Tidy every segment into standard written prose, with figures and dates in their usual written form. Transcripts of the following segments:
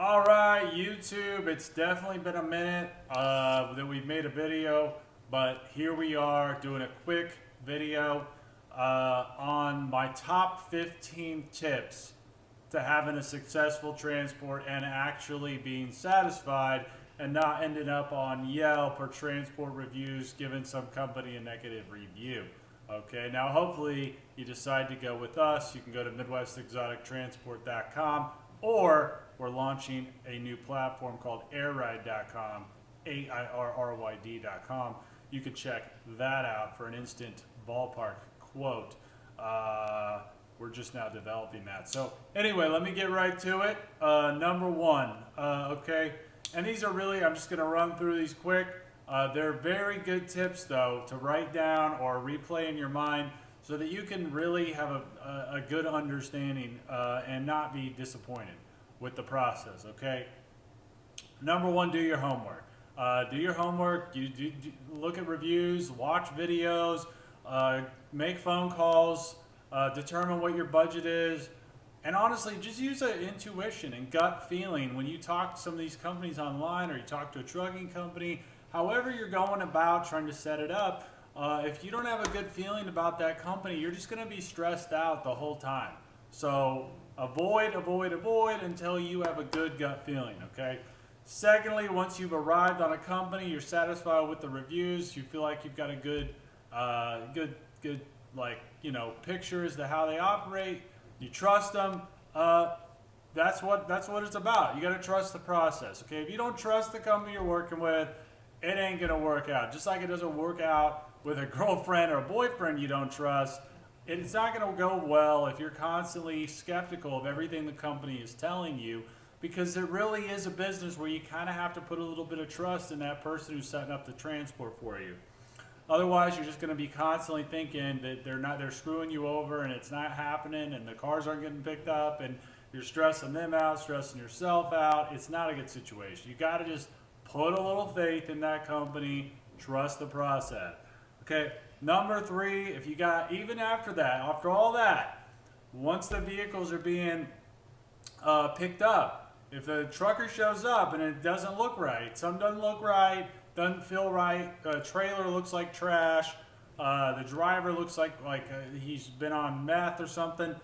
All right, YouTube, it's definitely been a minute that we've made a video, but here we are doing a quick video on my top 15 tips to having a successful transport and actually being satisfied and not ending up on Yelp or transport reviews giving some company a negative review. Okay, now hopefully you decide to go with us. You can go to MidwestExoticTransport.com, or we're launching a new platform called airride.com, AIRRYD.com. You can check that out for an instant ballpark quote. We're just now developing that. So anyway, let me get right to it. Number one, okay, and these are really, I'm just going to run through these quick. They're very good tips, though, to write down or replay in your mind so that you can really have a good understanding and not be disappointed with the process, okay? Number one, do your homework. Do your homework, look at reviews, watch videos, make phone calls, determine what your budget is, and honestly, just use an intuition and gut feeling when you talk to some of these companies online or you talk to a trucking company. However you're going about trying to set it up, if you don't have a good feeling about that company, you're just going to be stressed out the whole time. So avoid until you have a good gut feeling, okay? Secondly, once you've arrived on a company, you're satisfied with the reviews, you feel like you've got a good picture as to how they operate, you trust them, that's what it's about. You got to trust the process, okay? If you don't trust the company you're working with, it ain't gonna work out. Just like it doesn't work out with a girlfriend or a boyfriend you don't trust, it's not gonna go well if you're constantly skeptical of everything the company is telling you, because it really is a business where you kind of have to put a little bit of trust in that person who's setting up the transport for you. Otherwise, you're just going to be constantly thinking that they're screwing you over and it's not happening and the cars aren't getting picked up and you're stressing them out, stressing yourself out. It's not a good situation. You got to just put a little faith in that company, trust the process. Okay, number three, if you got, even after that, after all that, once the vehicles are being picked up, if the trucker shows up and it doesn't look right, something doesn't look right, doesn't feel right, the trailer looks like trash, the driver looks like he's been on meth or something,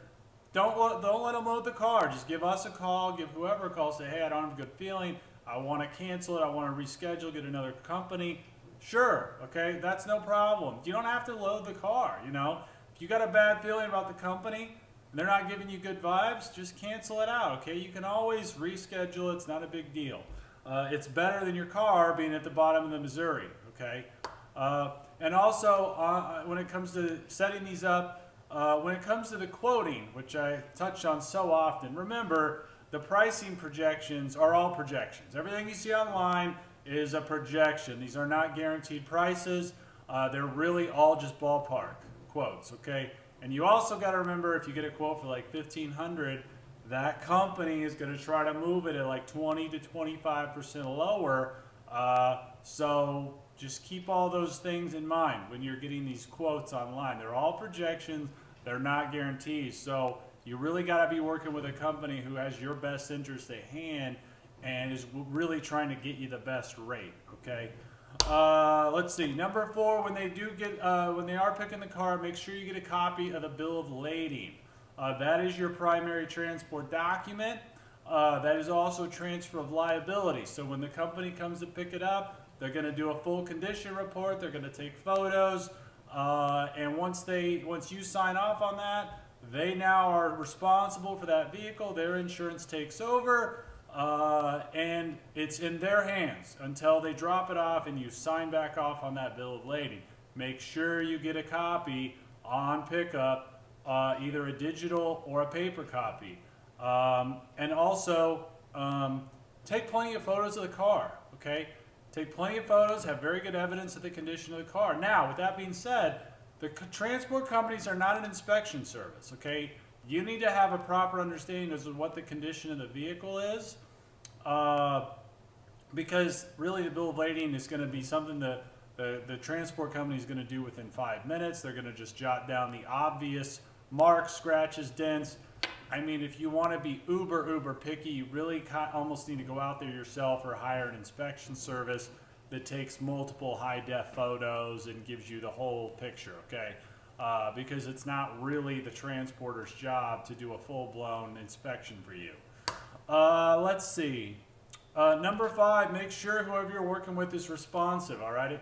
don't let him load the car. Just give us a call, give whoever a call, say, hey, I don't have a good feeling, I want to cancel it, I want to reschedule, get another company. Sure, okay, that's no problem. You don't have to load the car, you know. If you got a bad feeling about the company and they're not giving you good vibes, just cancel it out, okay? You can always reschedule, it's not a big deal. It's better than your car being at the bottom of the Missouri, okay? And also, when it comes to setting these up, when it comes to the quoting, which I touch on so often, remember, the pricing projections are all projections. Everything you see online is a projection. These are not guaranteed prices. They're really all just ballpark quotes, okay? And you also got to remember, if you get a quote for like $1,500, that company is going to try to move it at like 20 to 25% lower. So just keep all those things in mind when you're getting these quotes online. They're all projections. They're not guarantees. So you really got to be working with a company who has your best interest at hand and is really trying to get you the best rate, okay? Let's see. Number four, when they are picking the car, make sure you get a copy of the bill of lading. That is your primary transport document. That is also transfer of liability. So when the company comes to pick it up, they're going to do a full condition report. They're going to take photos. And once you sign off on that, they now are responsible for that vehicle. Their insurance takes over. And it's in their hands until they drop it off and you sign back off on that bill of lading. Make sure you get a copy on pickup, either a digital or a paper copy. And also, take plenty of photos of the car, okay? Take plenty of photos, have very good evidence of the condition of the car. Now, with that being said, the transport companies are not an inspection service, okay? You need to have a proper understanding as to what the condition of the vehicle is, because really the bill of lading is going to be something that the transport company is going to do within 5 minutes. They're going to just jot down the obvious marks, scratches, dents. I mean, if you want to be uber picky, you really almost need to go out there yourself or hire an inspection service that takes multiple high def photos and gives you the whole picture, okay? Because it's not really the transporter's job to do a full blown inspection for you. Let's see. Number 5, make sure whoever you're working with is responsive, all right? If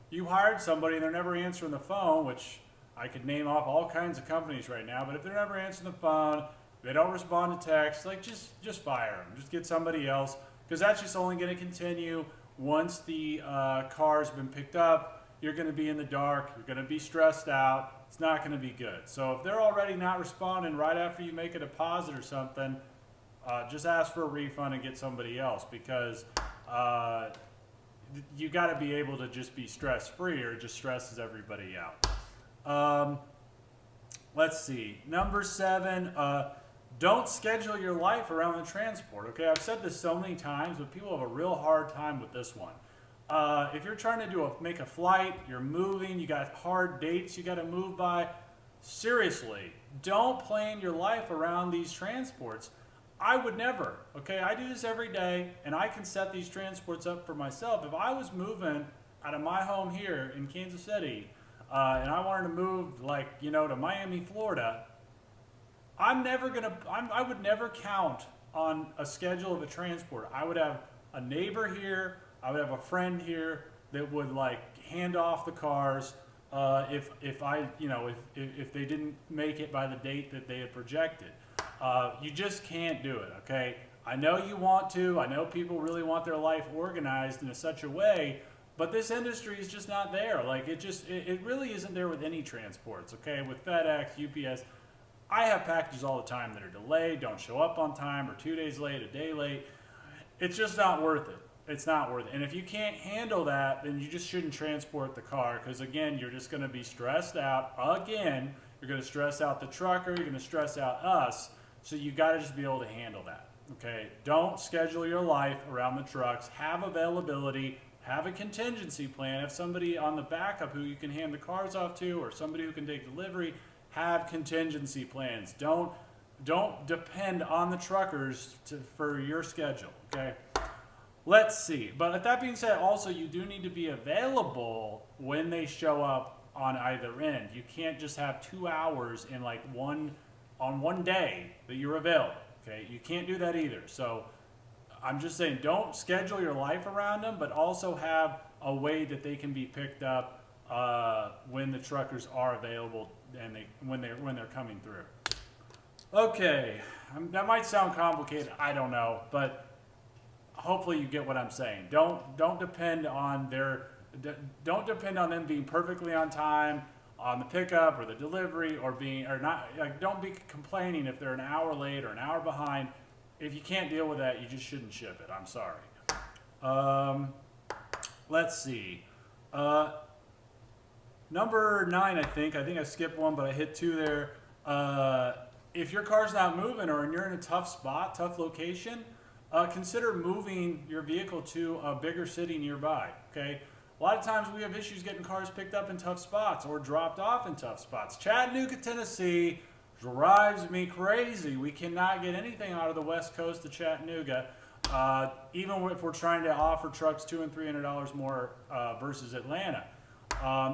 you hired somebody and they're never answering the phone, which I could name off all kinds of companies right now, but if they're never answering the phone, they don't respond to text, like just fire them. Just get somebody else, because that's just only going to continue. Once the car's been picked up, you're going to be in the dark. You're going to be stressed out. It's not going to be good. So if they're already not responding right after you make a deposit or something, just ask for a refund and get somebody else, because you got to be able to just be stress-free, or it just stresses everybody out. Let's see. Number 7, don't schedule your life around the transport. Okay, I've said this so many times, but people have a real hard time with this one. If you're trying to make a flight, you're moving, you got hard dates you got to move by, seriously, don't plan your life around these transports. I would never, okay? I do this every day, and I can set these transports up for myself. If I was moving out of my home here in Kansas City, and I wanted to move, like, to Miami, Florida, I would never count on a schedule of a transport. I would have a neighbor here, I would have a friend here that would hand off the cars if they didn't make it by the date that they had projected. You just can't do it, okay? I know you want to. I know people really want their life organized in such a way, but this industry is just not there. It really isn't there with any transports, okay? With FedEx, UPS, I have packages all the time that are delayed, don't show up on time, or 2 days late, a day late. It's just not worth it. It's not worth it. And if you can't handle that, then you just shouldn't transport the car, because again, you're just going to be stressed out. Again, you're going to stress out the trucker, you're going to stress out us, so you got to just be able to handle that, okay? Don't schedule your life around the trucks. Have availability, have a contingency plan. Have somebody on the backup who you can hand the cars off to, or somebody who can take delivery. Have contingency plans. Don't depend on the truckers for your schedule, okay? Let's see. But with that being said, also you do need to be available when they show up on either end. You can't just have 2 hours in on one day that you're available, okay? You can't do that either. So I'm just saying, don't schedule your life around them, but also have a way that they can be picked up when the truckers are available and when they're coming through. Okay, that might sound complicated, I don't know, but hopefully you get what I'm saying. Don't depend on them being perfectly on time on the pickup or the delivery, don't be complaining if they're an hour late or an hour behind. If you can't deal with that, you just shouldn't ship it. I'm sorry. Let's see. Number 9, I think I skipped one, but I hit 2 there. If your car's not moving, or you're in a tough location, consider moving your vehicle to a bigger city nearby, okay? A lot of times we have issues getting cars picked up in tough spots or dropped off in tough spots. Chattanooga, Tennessee drives me crazy. We cannot get anything out of the west coast of Chattanooga, even if we're trying to offer trucks $200 and $300 more versus Atlanta.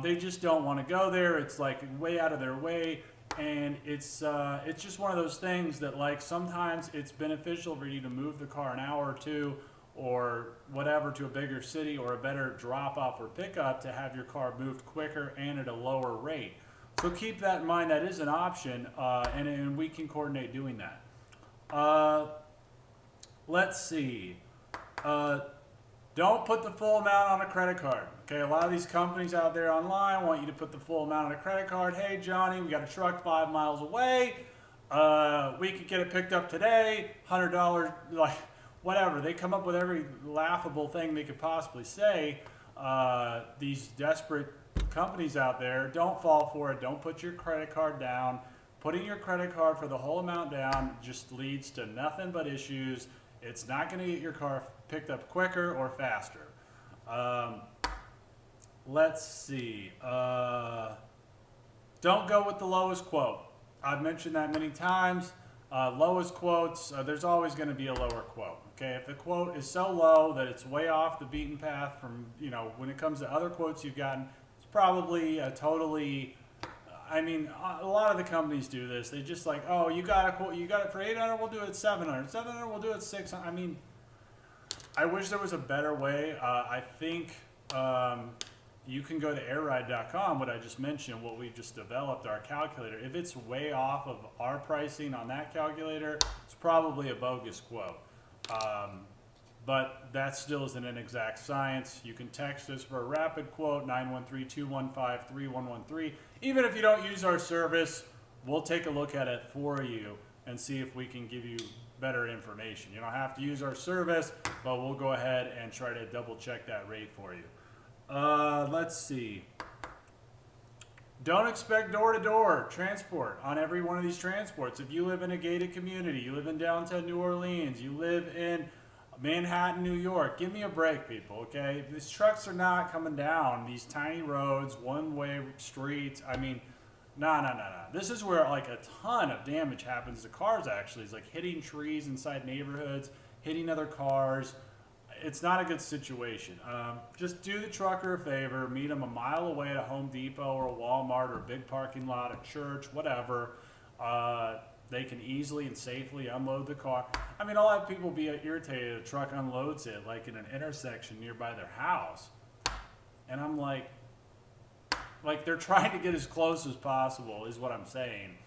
They just don't want to go there. It's way out of their way, and it's just one of those things that sometimes it's beneficial for you to move the car an hour or 2 or whatever to a bigger city or a better drop off or pickup to have your car moved quicker and at a lower rate. So keep that in mind. That is an option, and we can coordinate doing that. Let's see. Don't put the full amount on a credit card. Okay, a lot of these companies out there online want you to put the full amount on a credit card. Hey, Johnny, we got a truck 5 miles away. We could get it picked up today, $100, whatever. They come up with every laughable thing they could possibly say. These desperate companies out there, don't fall for it. Don't put your credit card down. Putting your credit card for the whole amount down just leads to nothing but issues. It's not going to get your car picked up quicker or faster. Let's see. Don't go with the lowest quote. I've mentioned that many times. Lowest quotes, there's always going to be a lower quote. Okay, if the quote is so low that it's way off the beaten path from, when it comes to other quotes you've gotten, it's probably a totally, I mean, a lot of the companies do this. They just like, oh, you got a quote, you got it for 800, we'll do it at 700. 700, we'll do it at 600. I mean, I wish there was a better way. I think you can go to airride.com, what I just mentioned, what we just developed, our calculator. If it's way off of our pricing on that calculator, it's probably a bogus quote. But that still isn't an exact science. You can text us for a rapid quote, 913-215-3113. Even if you don't use our service, we'll take a look at it for you and see if we can give you better information. You don't have to use our service, but we'll go ahead and try to double check that rate for you. Let's see. Don't expect door-to-door transport on every one of these transports. If you live in a gated community, you live in downtown New Orleans, you live in Manhattan, New York, give me a break, people, okay? These trucks are not coming down these tiny roads, one-way streets. I mean, no. This is where like a ton of damage happens to cars, actually. It's like hitting trees inside neighborhoods, hitting other cars. It's not a good situation. Just do the trucker a favor, meet them a mile away at a Home Depot or a Walmart or a big parking lot, a church, whatever. They can easily and safely unload the car. I mean, I'll have people be irritated. A truck unloads it like in an intersection nearby their house. And I'm like they're trying to get as close as possible is what I'm saying.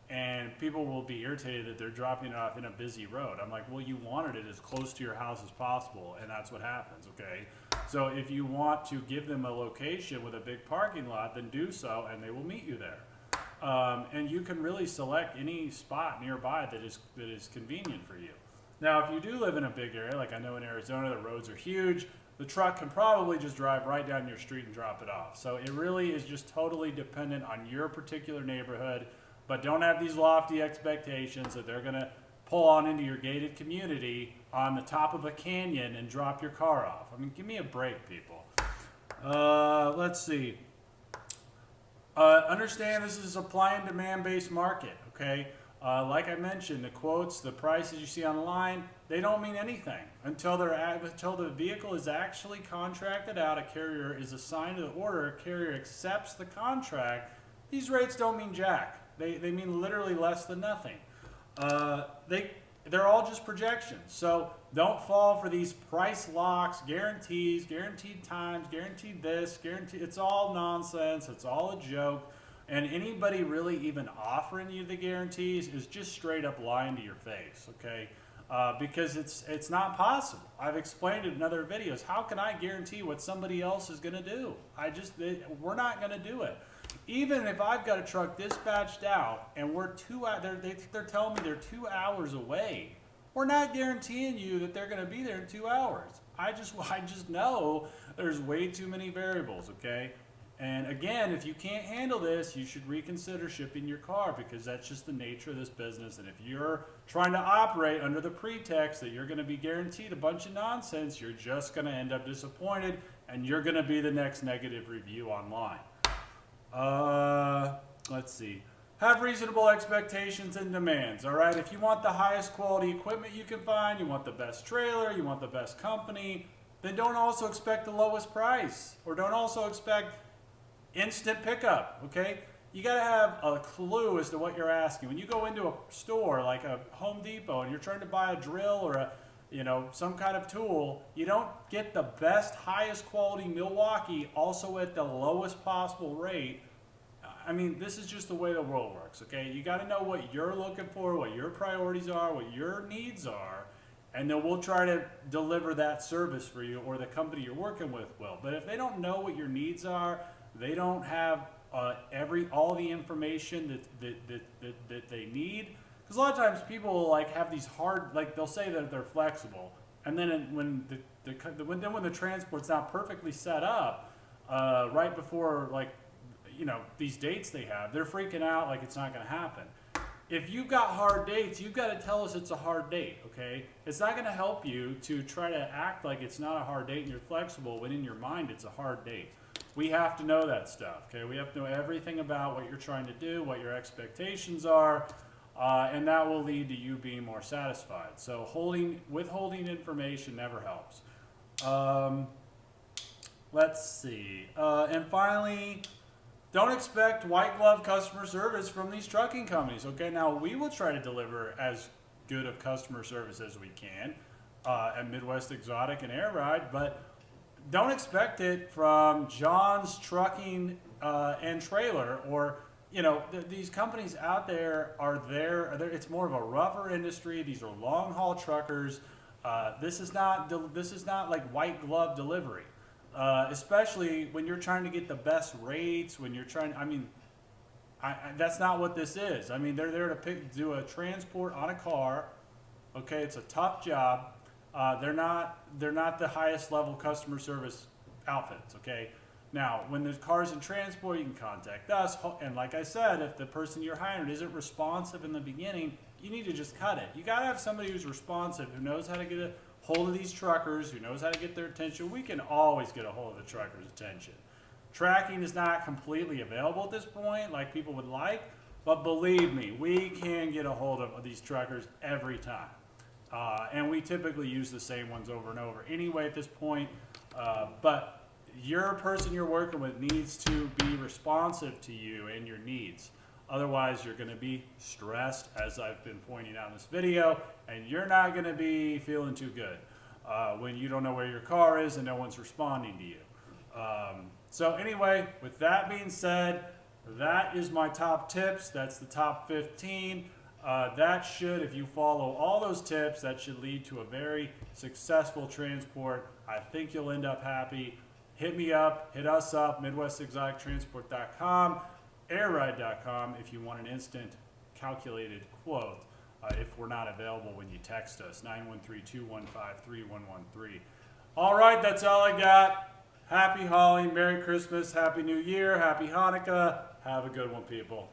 And people will be irritated that they're dropping it off in a busy road. I'm like, well, you wanted it as close to your house as possible, and that's what happens, okay? So if you want to give them a location with a big parking lot, then do so, and they will meet you there. And you can really select any spot nearby that is convenient for you. Now, if you do live in a big area, like I know in Arizona, the roads are huge, the truck can probably just drive right down your street and drop it off. So it really is just totally dependent on your particular neighborhood. But don't have these lofty expectations that they're going to pull on into your gated community on the top of a canyon and drop your car off. I mean, give me a break, people. Let's see. Understand this is a supply and demand-based market, okay? Like I mentioned, the quotes, the prices you see online, they don't mean anything until the vehicle is actually contracted out, a carrier is assigned to the order, a carrier accepts the contract. These rates don't mean jack. They mean literally less than nothing. They're all just projections. So don't fall for these price locks, guarantees, guaranteed times, guaranteed this, guaranteed. It's all nonsense. It's all a joke. And anybody really even offering you the guarantees is just straight up lying to your face, okay? Because it's not possible. I've explained it in other videos. How can I guarantee what somebody else is going to do? We're not going to do it. Even if I've got a truck dispatched out and we're they're telling me they're 2 hours away, we're not guaranteeing you that they're going to be there in 2 hours. I just know there's way too many variables, okay? And again, if you can't handle this, you should reconsider shipping your car because that's just the nature of this business. And if you're trying to operate under the pretext that you're going to be guaranteed a bunch of nonsense, you're just going to end up disappointed and you're going to be the next negative review online. Let's see. Have reasonable expectations and demands, all right? If you want the highest quality equipment you can find, you want the best trailer, you want the best company, then don't also expect the lowest price or don't also expect instant pickup, okay? You got to have a clue as to what you're asking. When you go into a store like a Home Depot and you're trying to buy a drill or some kind of tool, you don't get the best, highest quality Milwaukee also at the lowest possible rate. I mean, this is just the way the world works, okay? You got to know what you're looking for, what your priorities are, what your needs are, and then we'll try to deliver that service for you, or the company you're working with will. But if they don't know what your needs are, they don't have all the information that they need. Because a lot of times people will have these hard, they'll say that they're flexible, and then when the transport's not perfectly set up, right before these dates they have, they're freaking out like it's not going to happen. If you've got hard dates, you've got to tell us it's a hard date, okay? It's not going to help you to try to act like it's not a hard date and you're flexible when in your mind it's a hard date. We have to know that stuff, okay? We have to know everything about what you're trying to do, what your expectations are. and that will lead to you being more satisfied. So withholding information never helps. Let's see. And finally, don't expect white glove customer service from these trucking companies. Okay, now we will try to deliver as good of customer service as we can at Midwest Exotic and Air Ride, but don't expect it from John's Trucking and Trailer, or these companies out there are there. It's more of a rougher industry. These are long haul truckers. This is not like white glove delivery, especially when you're trying to get the best rates. When you're trying, that's not what this is. I mean, they're there to do a transport on a car. Okay, it's a tough job. They're not the highest level customer service outfits. Okay, now when the car's in transport, you can contact us. And like I said, if the person you're hiring isn't responsive in the beginning, you need to just cut it. You got to have somebody who's responsive, who knows how to get a hold of these truckers, who knows how to get their attention. We can always get a hold of the truckers' attention. Tracking is not completely available at this point, like people would like, but believe me, we can get a hold of these truckers every time. And we typically use the same ones over and over anyway at this point. But your person you're working with needs to be responsive to you and your needs. Otherwise, you're going to be stressed, as I've been pointing out in this video, and you're not going to be feeling too good when you don't know where your car is and no one's responding to you. So anyway, with that being said, that is my top tips. That's the top 15. That should, if you follow all those tips, that should lead to a very successful transport. I think you'll end up happy. Hit me up, hit us up, MidwestExoticTransport.com, airride.com if you want an instant calculated quote if we're not available when you text us, 913-215-3113. All right, that's all I got. Happy hauling, Merry Christmas, Happy New Year, Happy Hanukkah. Have a good one, people.